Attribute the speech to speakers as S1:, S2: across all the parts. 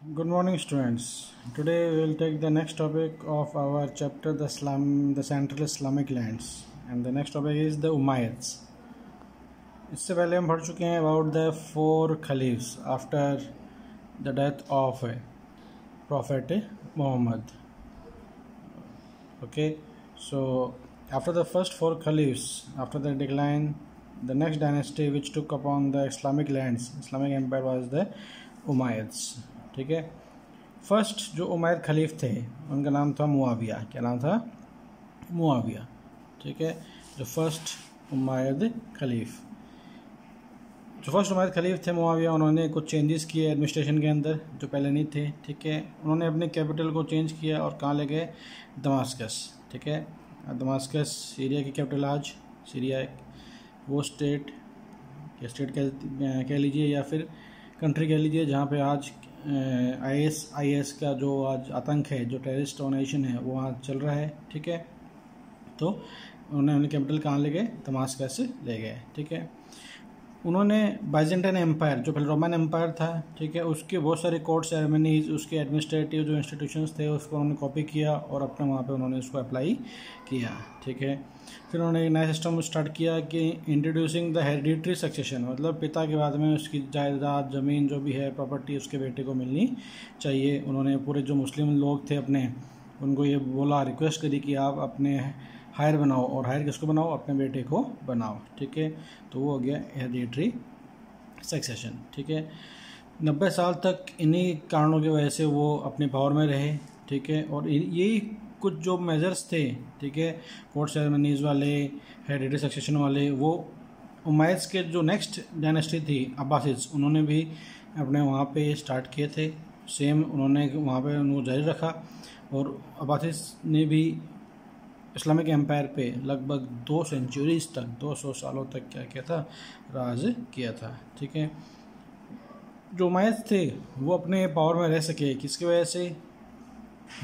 S1: Good morning, students. Today we will take the next topic of our chapter, the Central Islamic lands, and the next topic is the Umayyads. इससे पहले हम पढ़ चुके हैं about the 4 caliphs after the death of Prophet Muhammad. Okay, so after the first 4 caliphs, after the decline, the next dynasty which took upon the Islamic lands, Islamic empire, was the Umayyads. ठीक है। First जो Umayyad खलीफ थे उनका नाम था मुआविया। क्या नाम था? मुआविया। ठीक है। जो फर्स्ट उमैयद खलीफ थे मुआविया, उन्होंने कुछ चेंजेस किए एडमिनिस्ट्रेशन के अंदर जो पहले नहीं थे। ठीक है। उन्होंने अपने कैपिटल को चेंज किया और कहाँ ले गए? दमास्कस। ठीक है। दमास्कस सीरिया की कैपिटल, आज सीरिया वो स्टेट कह लीजिए या फिर कंट्री कह लीजिए जहाँ पे आज IS का जो आज आतंक है, जो टेररिस्ट ऑर्गेनाइजेशन है, वो वहाँ चल रहा है। ठीक है। तो उन्होंने अपनी कैपिटल कहाँ ले गए? दमास्कस से ले गए। ठीक है। उन्होंने बाइजेंटाइन एम्पायर, जो पहले रोमन एम्पायर था, ठीक है, उसके बहुत सारे कोर्ट सेरेमनीज, उसके एडमिनिस्ट्रेटिव जो इंस्टीट्यूशंस थे उसको उन्होंने कॉपी किया और अपने वहाँ पे उन्होंने उसको अप्लाई किया। ठीक है। फिर उन्होंने एक नया सिस्टम स्टार्ट किया कि इंट्रोड्यूसिंग द हेरिडिटरी सक्सेशन, मतलब पिता के बाद में उसकी जायदाद, ज़मीन जो भी है, प्रॉपर्टी उसके बेटे को मिलनी चाहिए। उन्होंने पूरे जो मुस्लिम लोग थे अपने, उनको ये बोला, रिक्वेस्ट करी कि आप अपने हायर बनाओ, और हायर किसको बनाओ? अपने बेटे को बनाओ। ठीक है। तो वो हो गया हेरिडिटरी सक्सेशन। ठीक है। 90 साल तक इन्हीं कारणों की वजह से वो अपने पावर में रहे। ठीक है। और यही कुछ जो मेजर्स थे, ठीक है, कोर्ट सेरेमनीज वाले, हेरिडिटरी सक्सेशन वाले, वो उमैय्यद्स के जो नेक्स्ट डायनेस्टी थी अब्बासिड्स, उन्होंने भी अपने वहाँ पे स्टार्ट किए थे। सेम उन्होंने वहाँ पे उनको जारी रखा। और अब्बासिड्स ने भी इस्लामिक एम्पायर पे लगभग 2 सेंचुरीज तक, 200 सालों तक क्या किया था? राज किया था। ठीक है। जो उमैय्यद थे वो अपने पावर में रह सके किसकी वजह से?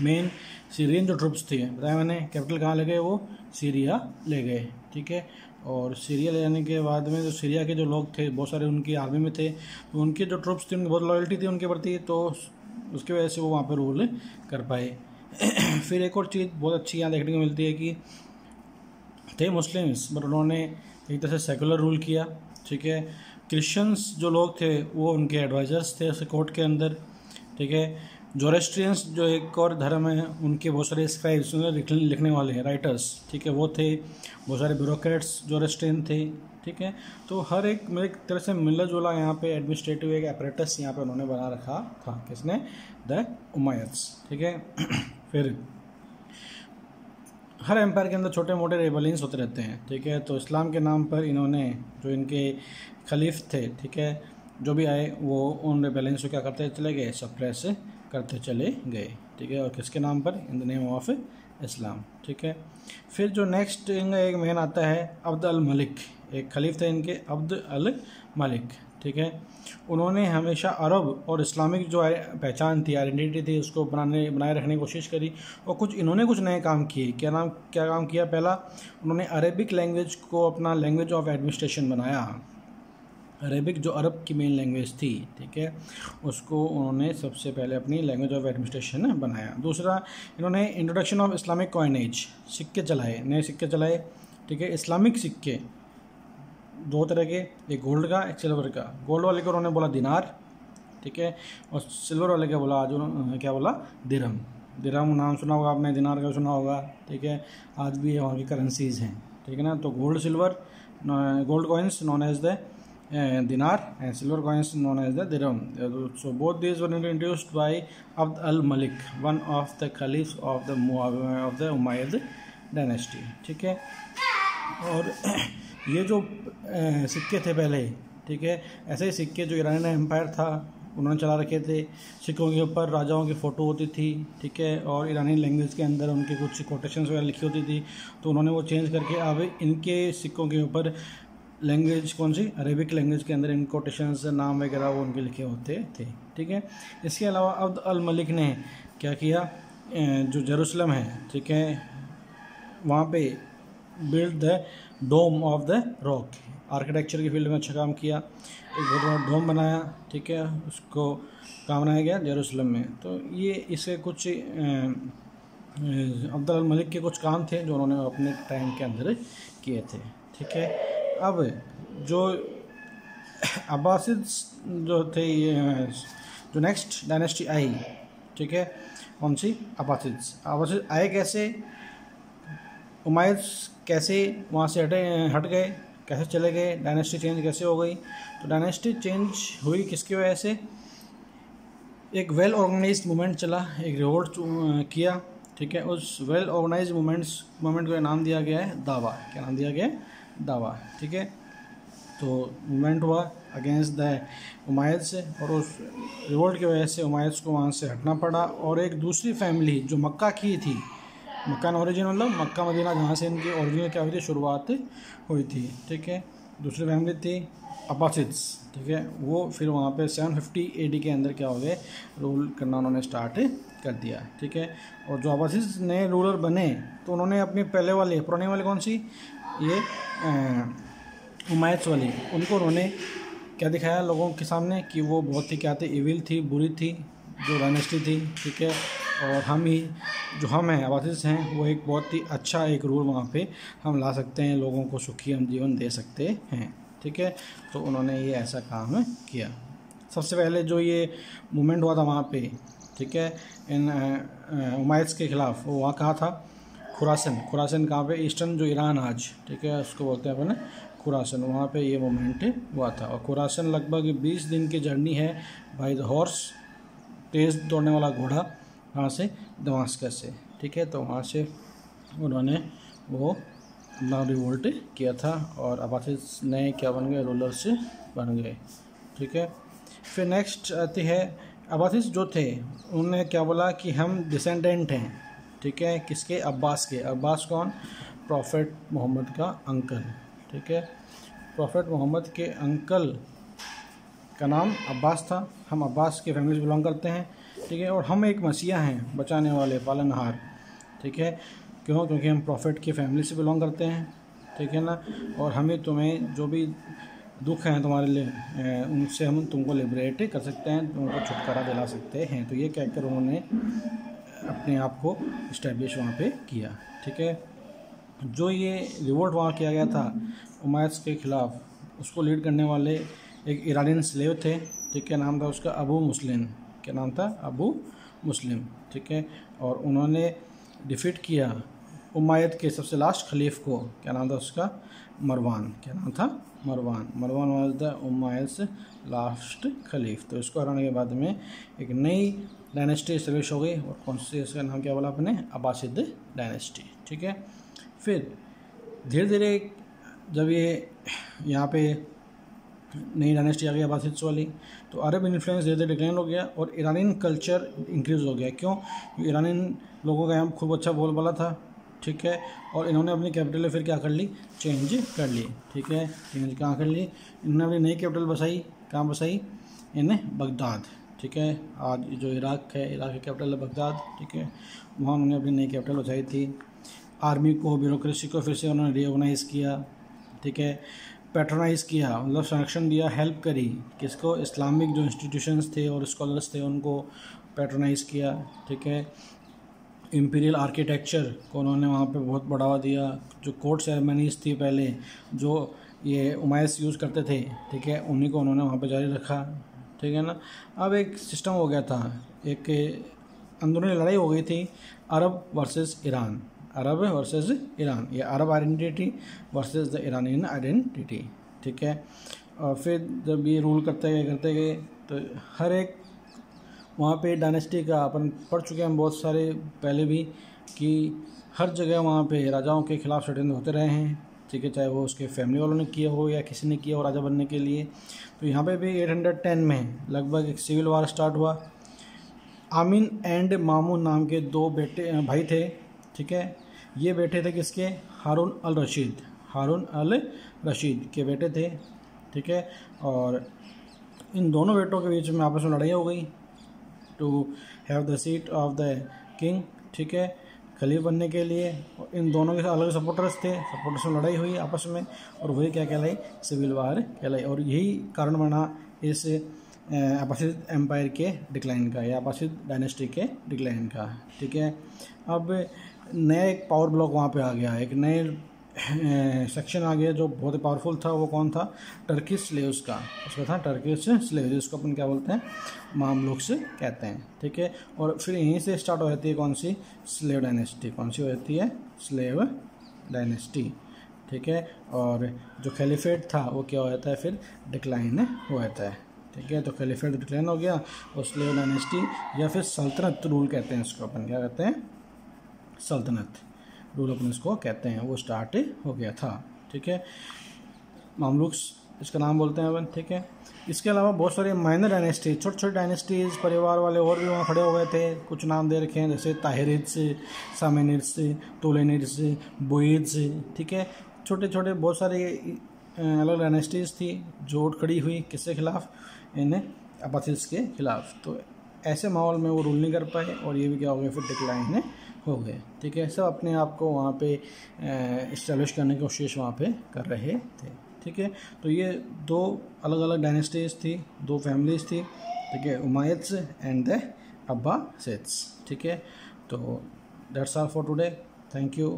S1: मेन सीरियन जो ट्रुप्स थे, बताया मैंने, कैपिटल कहाँ ले गए? वो सीरिया ले गए। ठीक है। और सीरिया ले जाने के बाद में जो सीरिया के जो लोग थे, बहुत सारे उनकी आर्मी में थे, तो उनके जो ट्रुप्स थे उनकी बहुत लॉयल्टी थी उनके प्रति, तो उसकी वजह से वो वहाँ पर रूल कर पाए। फिर एक और चीज़ बहुत अच्छी यहाँ देखने को मिलती है कि थे मुस्लिम्स, बट उन्होंने एक तरह से सेकुलर रूल किया। ठीक है। क्रिश्चियंस जो लोग थे वो उनके एडवाइज़र्स थे उस कोर्ट के अंदर। ठीक है। जोरेस्ट्रियंस जो एक और धर्म है, उनके बहुत सारे स्क्राइब्स, लिखने वाले राइटर्स, ठीक है, वो थे। बहुत सारे ब्यूरोक्रेट्स जोरेस्ट्रियन थे। ठीक है। तो हर एक मेरे तरह से मिला जुला यहाँ पे एडमिनिस्ट्रेटिव एक अपरेटस यहाँ पे उन्होंने बना रखा था। किसने? द उमैय्यद्स। ठीक है। फिर हर एम्पायर के अंदर छोटे मोटे रेबलियंस होते रहते हैं। ठीक है। तो इस्लाम के नाम पर इन्होंने, जो इनके खलीफ थे, ठीक है, जो भी आए वो उन रेबलियंस को क्या करते चले गए? सप्रेस करते चले गए। ठीक है। और किसके नाम पर? In the name of Islam. ठीक है। फिर जो नेक्स्ट इनका एक मेन आता है अब्द अल मलिक, एक खलीफ थे इनके, अब्द अल मलिक। ठीक है। उन्होंने हमेशा अरब और इस्लामिक जो पहचान थी, आइडेंटिटी थी, उसको बनाए रखने की कोशिश करी। और इन्होंने कुछ नए काम किए। क्या काम किया? पहला, उन्होंने अरेबिक लैंग्वेज को अपना लैंग्वेज ऑफ एडमिनिस्ट्रेशन बनाया। अरेबिक जो अरब की मेन लैंग्वेज थी, ठीक है, उसको उन्होंने सबसे पहले अपनी लैंग्वेज ऑफ एडमिनिस्ट्रेशन बनाया। दूसरा, इन्होंने इंट्रोडक्शन ऑफ इस्लामिक कॉइनेज, सिक्के चलाए, नए सिक्के चलाए। ठीक है। इस्लामिक सिक्के 2 तरह के, एक गोल्ड का, एक सिल्वर का। गोल्ड वाले को उन्होंने बोला दिनार। ठीक है। और सिल्वर वाले क्या बोला? आज उन्होंने क्या बोला? दिरहम। दिरहम नाम सुना होगा आपने, दिनार का सुना होगा। ठीक है। आज भी वहाँ की करेंसीज हैं। ठीक है ना। तो gold silver, gold coins known as the dinar and silver coins known as the dirham. So both these were introduced by Abd al-Malik, one of the caliphs of the Umayyad dynasty. ठीक है। और ये जो सिक्के थे पहले, ठीक है, ऐसे ही सिक्के जो ईरानी एम्पायर था उन्होंने चला रखे थे। सिक्कों के ऊपर राजाओं की फ़ोटो होती थी। ठीक है। और ईरानी लैंग्वेज के अंदर उनके कुछ कोटेशंस वगैरह लिखी होती थी, तो उन्होंने वो चेंज करके अब इनके सिक्कों के ऊपर लैंग्वेज कौन सी? अरेबिक लैंग्वेज के अंदर इन कोटेशंस, नाम वगैरह वो उनके लिखे होते थे। ठीक है। इसके अलावा अब्द अल मलिक ने क्या किया? जो जेरूसलम है, ठीक है, वहाँ पे build the dome of the rock, architecture की फील्ड में अच्छा काम किया, एक बहुत बड़ा डोम बनाया, ठीक है, उसको कहाँ बनाया गया, जेरूसलम में। तो ये इसके कुछ अब्दुल मलिक के कुछ काम थे जो उन्होंने अपने टाइम के अंदर किए थे, ठीक है। अब जो अब्बासिड्स जो थे, ये जो नेक्स्ट डायनेस्टी आई, ठीक है, कौन सी, अब्बासिड्स। अब्बासिड आए कैसे, उमाय्यद्स कैसे वहाँ से हट गए, कैसे चले गए, डायनेस्टी चेंज कैसे हो गई। तो डायनेस्टी चेंज हुई किसकी वजह से, एक वेल ऑर्गेनाइज्ड मूवमेंट चला, एक रिवोल्ट किया, ठीक है। उस वेल ऑर्गेनाइज्ड मूवमेंट को नाम दिया गया है दावा। क्या नाम दिया गया है, दावा, ठीक है। तो मूवमेंट हुआ अगेंस्ट द उमाय्यद्स से, और उस रिवोल्ट की वजह से उमाय्यद्स को वहाँ से हटना पड़ा, और एक दूसरी फैमिली जो मक्का की थी, मक्का ओरिजिन मतलब मक्का मदीना, जहाँ से इनकी ओरिजिनल क्या हुई थी, शुरुआत हुई थी, ठीक है। दूसरी फैमिली थी अब्बासिड्स, ठीक है। वो फिर वहाँ पे 750 AD के अंदर क्या हो गए, रूल करना उन्होंने स्टार्ट कर दिया, ठीक है। और जो अब्बासिड्स नए रूलर बने तो उन्होंने अपनी पहले वाले पुराने वाले कौन सी, ये उमाय्यद्स वाली, उनको उन्होंने क्या दिखाया लोगों के सामने कि वो बहुत ही क्या थे, इविल थी, बुरी थी जो डायनेस्टी थी, ठीक है। और हम ही जो हम हैं अब्बासिड्स हैं, वो एक बहुत ही अच्छा एक रूल वहाँ पे हम ला सकते हैं, लोगों को सुखी हम जीवन दे सकते हैं, ठीक है। तो उन्होंने ये ऐसा काम किया। सबसे पहले जो ये मूवमेंट हुआ था वहाँ पे, ठीक है, इन उमाय्यद्स के ख़िलाफ़, वो वहाँ कहाँ था, खुरासन कहाँ पे, ईस्टर्न जो ईरान आज, ठीक है, उसको बोलते हैं अपन खुरासन, वहाँ पे ये मूवमेंट हुआ था। और खुरासन लगभग 20 दिन की जर्नी है बाय द हॉर्स, तेज़ दौड़ने वाला घोड़ा, वहाँ से दमास्कस से, ठीक है। तो वहाँ से उन्होंने वो अपना रिवोल्ट किया था, और अब्बासिड्स नए क्या बन गए, रूलर्स बन गए, ठीक है। फिर नेक्स्ट आती है, अब्बासिड्स जो थे उन्होंने क्या बोला कि हम डिसेंडेंट हैं, ठीक है, किसके, अब्बास के। अब्बास कौन, प्रॉफिट मोहम्मद का अंकल, ठीक है। प्रॉफिट मोहम्मद के अंकल का नाम अब्बास था, हम अब्बास के फैमिली से बिलोंग करते हैं, ठीक है। और हम एक मसीहा हैं, बचाने वाले, पालनहार, ठीक है। क्यों, क्योंकि हम प्रॉफिट की फैमिली से बिलोंग करते हैं, ठीक है ना। और हमें तुम्हें जो भी दुख हैं तुम्हारे लिए, उनसे हम तुमको लिबरेट कर सकते हैं, तुमको छुटकारा दिला सकते हैं। तो ये कहकर उन्होंने अपने आप को इस्टेब्लिश वहाँ पे किया, ठीक है। जो ये रिवोल्ट वहाँ किया गया था उमाय्यद्स के ख़िलाफ़, उसको लीड करने वाले एक ईरानियन स्लेव थे, ठीक है, नाम था उसका अबू मुस्लिम। क्या नाम था, अबू मुस्लिम, ठीक है। और उन्होंने डिफीट किया उमाय्यद के सबसे लास्ट खलीफ को, क्या नाम था उसका, मरवान। क्या नाम था, मरवान वाज द उमाय्यद्स लास्ट खलीफ। तो इसको हराने के बाद में एक नई डायनेस्टी इस्टेब्लिश हो गई, और कौन सी, इसका नाम क्या बोला अपने, अब्बासिद डायनेस्टी, ठीक है। फिर धीरे धीरे जब ये यहाँ पे नई डायनेस्टी आ गई अब्बासिड्स वाली, तो अरब इन्फ्लुएंस धीरे धीरे डिक्लाइन हो गया, और ईरानियन कल्चर इंक्रीज़ हो गया। क्यों, ईरानियन लोगों का यहाँ खूब अच्छा बोलबाला था, ठीक है। और इन्होंने अपनी कैपिटल फिर क्या कर ली, चेंज कर ली, ठीक है। चेंज कहाँ कर ली, इन्होंने अपनी नई कैपिटल बसाई, कहाँ बसाई, इन्हें बगदाद, ठीक है। आज जो इराक है, इराक की कैपिटल है बगदाद, ठीक है। वहाँ उन्होंने अपनी नई कैपिटल बसाई थी। आर्मी को, ब्यूरोक्रेसी को फिर से उन्होंने रीऑर्गेनाइज़ किया, ठीक है। पैट्रोनाइज़ किया, मतलब संरक्षण दिया, हेल्प करी किसको, इस्लामिक जो इंस्टीट्यूशंस थे और स्कॉलर्स थे उनको पैट्रोनाइज़ किया, ठीक है। इम्पीरियल आर्किटेक्चर को उन्होंने वहाँ पे बहुत बढ़ावा दिया। जो कोर्ट सेरेमनीज़ थी पहले, जो ये उमाय्यद्स यूज़ करते थे, ठीक है, उन्हीं को उन्होंने वहाँ पे जारी रखा, ठीक है ना। अब एक सिस्टम हो गया था, एक अंदरूनी लड़ाई हो गई थी, अरब वर्सेस ईरान, अरब वर्सेस ईरान, ये Arab identity versus the Iranian identity, ठीक है। और फिर जब ये रूल करते गए तो हर एक वहाँ पे डायनेस्टी का अपन पढ़ चुके हैं बहुत सारे पहले भी, कि हर जगह वहाँ पे राजाओं के ख़िलाफ़ षड्यंत्र होते रहे हैं, ठीक है, चाहे वो उसके फैमिली वालों ने किया हो या किसी ने किया हो राजा बनने के लिए। तो यहाँ पे भी 810 में लगभग एक सिविल वार स्टार्ट हुआ। आमीन एंड मामून नाम के दो भाई थे, ठीक है। ये बेटे थे किसके, हारून अल रशीद के बेटे थे, ठीक है। और इन दोनों बेटों के बीच में आपस में लड़ाई हो गई to have the seat of the king, ठीक है। खलीफ बनने के लिए। इन दोनों के अलग सपोर्टर्स थे, सपोर्टर्स में लड़ाई हुई आपस में, और वही क्या कहलाई, सिविल वार कहलाई। और यही कारण बना इस अब्बासिद एम्पायर के डिक्लाइन का, या अब्बासिद डायनेस्टी के डिक्लाइन का। ठीक है, अब नया एक पावर ब्लॉक वहाँ पे आ गया, एक नए सेक्शन आ गया जो बहुत ही पावरफुल था। वो कौन था? टर्किश स्लेव्स का, उसका था टर्किश स्लेव, जिसको अपन क्या बोलते हैं, मामलुक्स कहते हैं। ठीक है, और फिर यहीं से स्टार्ट हो जाती है कौन सी? Slave dynasty. कौन सी हो जाती है? Slave dynasty. ठीक है, और जो खलीफेट था वो क्या हो जाता है? फिर डिक्लाइन हो जाता है। ठीक है, तो खलीफेट डिक्लाइन हो गया, और स्लेव डायनेस्टी या फिर सल्तनत रूल कहते हैं इसको, अपन क्या कहते हैं? सल्तनत रूल अपन इसको कहते हैं, वो स्टार्ट हो गया था। ठीक है, मामलुक्स इसका नाम बोलते हैं अपन। ठीक है, इसके अलावा बहुत सारे माइनर डायनेस्टी, छोटे छोटे डायनेस्टीज, परिवार वाले और भी वहाँ खड़े हो गए थे। कुछ नाम दे रखे हैं, जैसे ताहिरिड्स, सामेनिड्स, तोलेनिड्स, बोइड्स। ठीक है, छोटे छोटे बहुत सारे अलग डायनेस्टीज थी जो उठ खड़ी हुई, किसके खिलाफ? इन अब्बासिड्स के खिलाफ। तो ऐसे माहौल में वो रूल नहीं कर पाए, और ये भी क्या हो गया? फिर डिक्लाइन हो गए। ठीक है, सब अपने आप को वहाँ पे इस्टेब्लिश करने की कोशिश वहाँ पे कर रहे थे। ठीक है, तो ये दो अलग अलग डायनेस्टीज थी, दो फैमिलीज थी। ठीक है, उमायद्स एंड द अब्बासिड्स। ठीक है, तो that's all for today. Thank you.